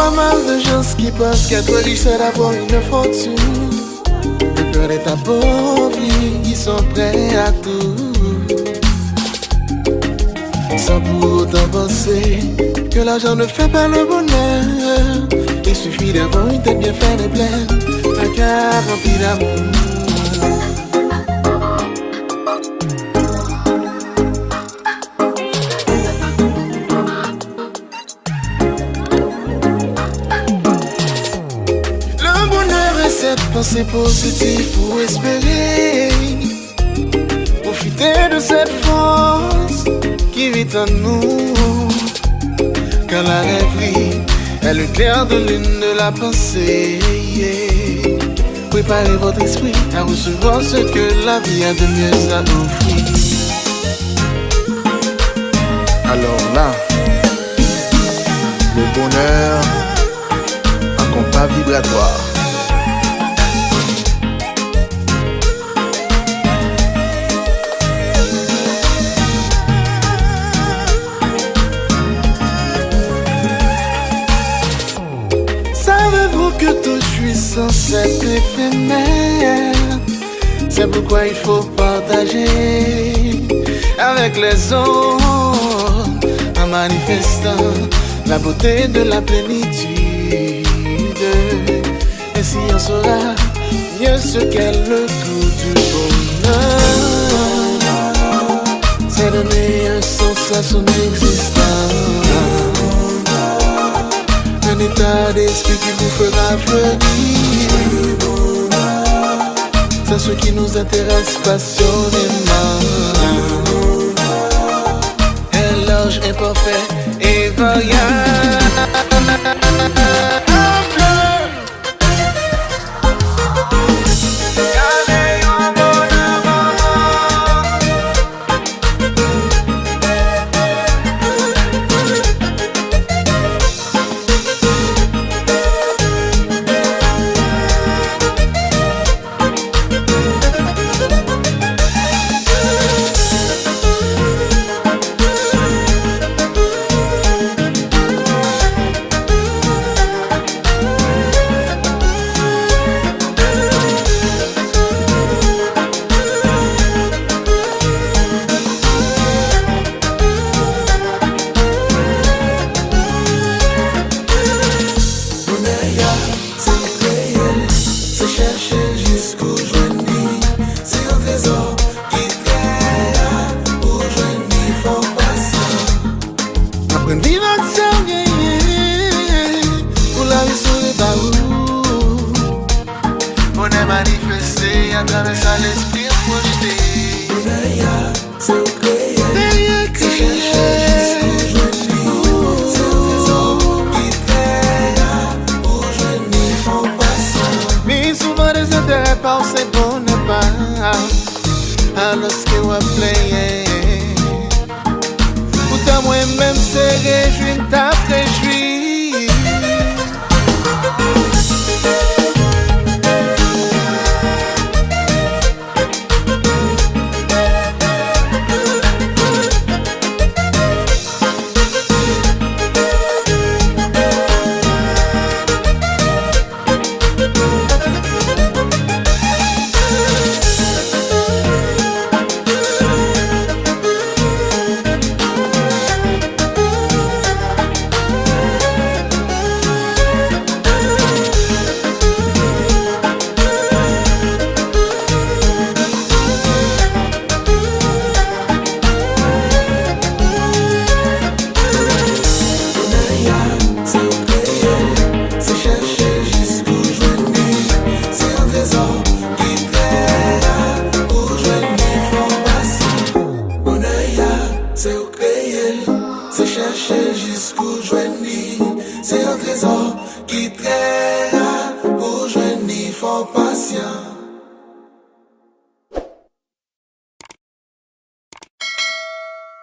pas mal de gens qui pensent qu'être riche c'est d'avoir une fortune. De peur d'être appauvri, ils sont prêts à tout. Sans pour autant penser que l'argent ne fait pas le bonheur. Il suffit d'avoir une tête bien faite et pleine, un cœur rempli d'amour. Le bonheur est cette pensée positive pour espérer profiter de cette force qui vit en nous. Quand la rêverie est le clair de lune de la pensée, préparez votre esprit à recevoir ce que la vie a de mieux à offrir. Alors là, le bonheur, un compas vibratoire. Savez-vous que toute jouissance est éphémère? C'est pourquoi il faut partager avec les autres en manifestant la beauté de la plénitude. Ainsi on saura mieux ce qu'est le goût du bonheur. C'est donner un sens à son existence, un état d'esprit qui vous fera fleurir. C'est ce qui nous intéresse passionnément. Un large, imparfait et variable. Une vivation gagnée pour la vie sur les barreaux. On est manifesté à travers ça l'esprit projeté. Bonheur, c'est au créé, c'est chercher jusqu'au jour. C'est un trésor qui t'aide pour joindre font passant. Mais souvent des intérêts par ces bonheurs pas. Alors ce que vous playez. Moi-même c'est réjoui, t'as préjoui.